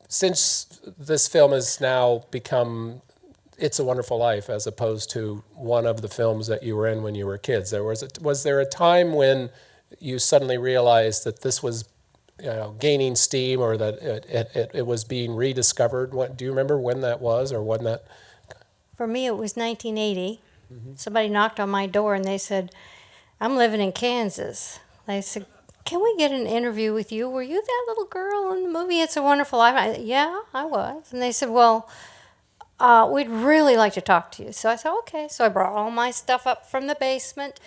since this film has now become It's a Wonderful Life as opposed to one of the films that you were in when you were kids, was there a time when you suddenly realized that this was gaining steam, or that it was being rediscovered? Do you remember when that was, or when that? For me, it was 1980. Somebody knocked on my door and they said, I'm living in Kansas. They said, can we get an interview with you? Were you that little girl in the movie It's a Wonderful Life? Yeah, I was. And they said, well, we'd really like to talk to you. So I said, okay. So I brought all my stuff up from the basement,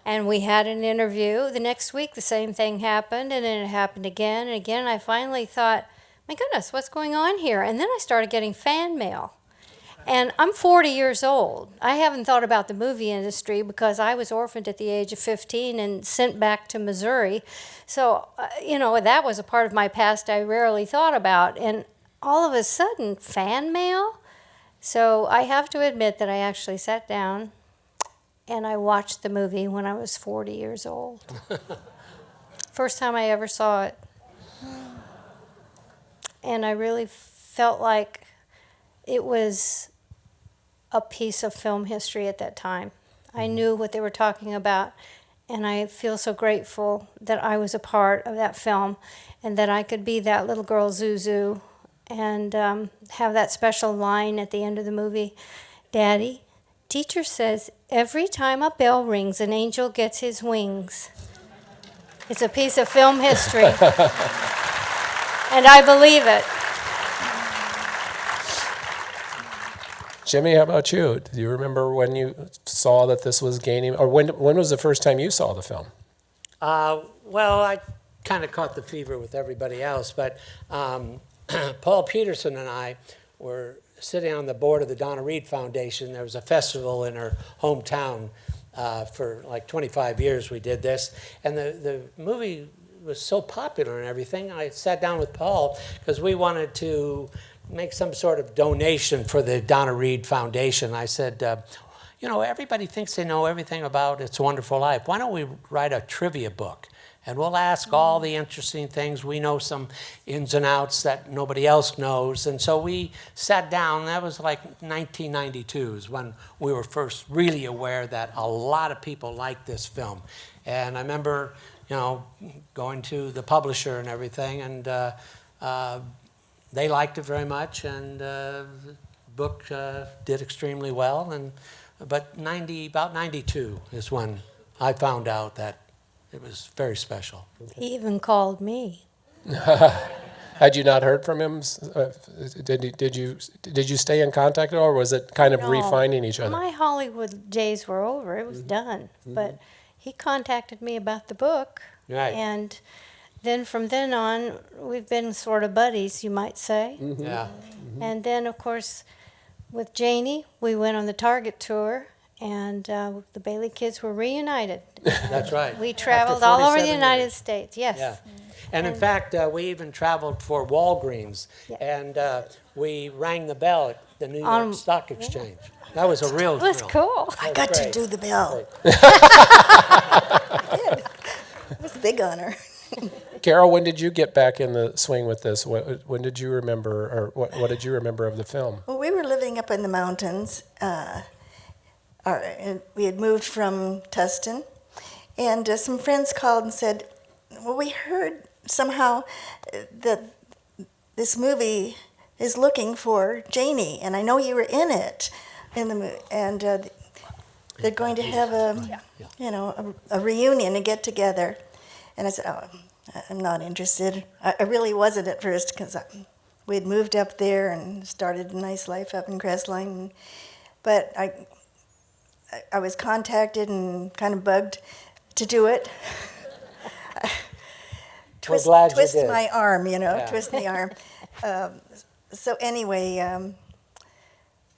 and we had an interview. The next week, the same thing happened, and then it happened again and again. And I finally thought, my goodness, what's going on here? And then I started getting fan mail. And I'm 40 years old. I haven't thought about the movie industry because I was orphaned at the age of 15 and sent back to Missouri. So, that was a part of my past I rarely thought about. And all of a sudden, fan mail? So I have to admit that I actually sat down and I watched the movie when I was 40 years old. First time I ever saw it. And I really felt like it was a piece of film history at that time. I knew what they were talking about, and I feel so grateful that I was a part of that film and that I could be that little girl Zuzu and have that special line at the end of the movie. Daddy, teacher says every time a bell rings, an angel gets his wings. It's a piece of film history, and I believe it. Jimmy, how about you? Do you remember when you saw that this was gaining, or when was the first time you saw the film? Well, I kind of caught the fever with everybody else, but Paul Peterson and I were sitting on the board of the Donna Reed Foundation. There was a festival in her hometown for like 25 years we did this, and the movie was so popular and everything. I sat down with Paul because we wanted to make some sort of donation for the Donna Reed Foundation. I said, everybody thinks they know everything about It's a Wonderful Life. Why don't we write a trivia book? And we'll ask all the interesting things. We know some ins and outs that nobody else knows. And so we sat down. That was like 1992 is when we were first really aware that a lot of people liked this film. And I remember, going to the publisher and everything, and they liked it very much, and the book did extremely well. But about 92 is when I found out that it was very special. He even called me. Had you not heard from him? Did you stay in contact at all, or was it kind of refinding each other? My Hollywood days were over. It was done. But he contacted me about the book. Right. And then from then on, we've been sort of buddies, you might say. Yeah. And then, of course, with Janie, we went on the Target tour, and the Bailey kids were reunited. That's right. We traveled After all over the 47 United years. States, yes. Yeah. And in fact, we even traveled for Walgreens, Yeah. and we rang the bell at the New York Stock Exchange. That was a real It was thrill. cool. I got to do the bell. I did. It was a big honor. Carol, when did you get back in the swing with this? When did you remember, or what did you remember of the film? Well, we were living up in the mountains. We had moved from Tustin, and some friends called and said, well, we heard somehow that this movie is looking for Janie, and I know you were in it, in the movie, and they're going to have a reunion, a get together. And I said, oh, I'm not interested. I really wasn't at first, because we had moved up there and started a nice life up in Crestline. But I was contacted and kind of bugged to do it. Twist my arm, twist the arm. So anyway,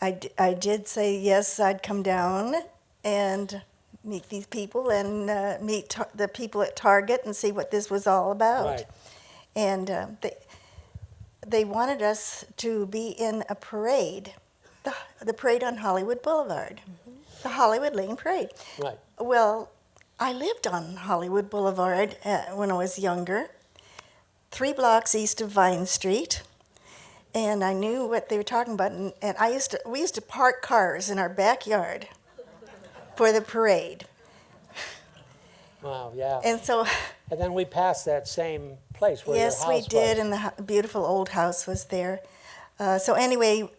I did say yes, I'd come down and meet these people and meet the people at Target and see what this was all about. Right. And they wanted us to be in a parade, the parade on Hollywood Boulevard, the Hollywood Lane Parade. Right. Well, I lived on Hollywood Boulevard when I was younger, 3 blocks east of Vine Street, and I knew what they were talking about. And we used to park cars in our backyard for the parade. Wow, yeah. And so, And then we passed that same place where yes, your we house did, was. and the beautiful old house was there. So anyway,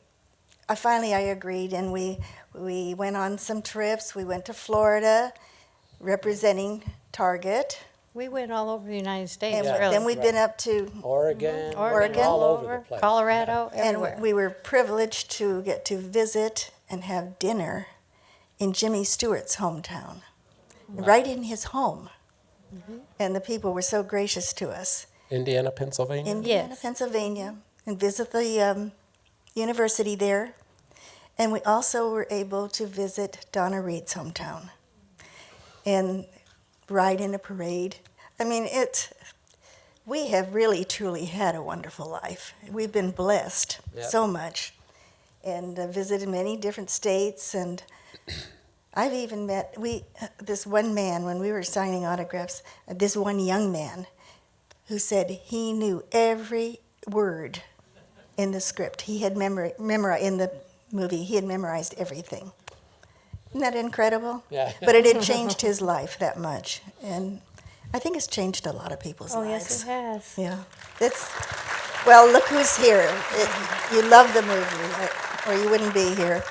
I agreed, and we went on some trips. We went to Florida, representing Target. We went all over the United States, And really. then we've been up to, Oregon, Oregon. all over the place. Colorado, and everywhere. we were privileged to get to visit and have dinner in Jimmy Stewart's hometown, right in his home. And the people were so gracious to us. Indiana, Pennsylvania. Indiana, Yes. Pennsylvania, and visit the university there. And we also were able to visit Donna Reed's hometown and ride in a parade. I mean, we have really, truly had a wonderful life. We've been blessed so much, and visited many different states. And I've even met this one man when we were signing autographs. This one young man who said he knew every word in the script. He had memorized in the movie. He had memorized everything. Isn't that incredible? Yeah. But it had changed his life that much, and I think it's changed a lot of people's Oh, lives. yes, it has. Yeah. Well, look who's here. You love the movie, or you wouldn't be here.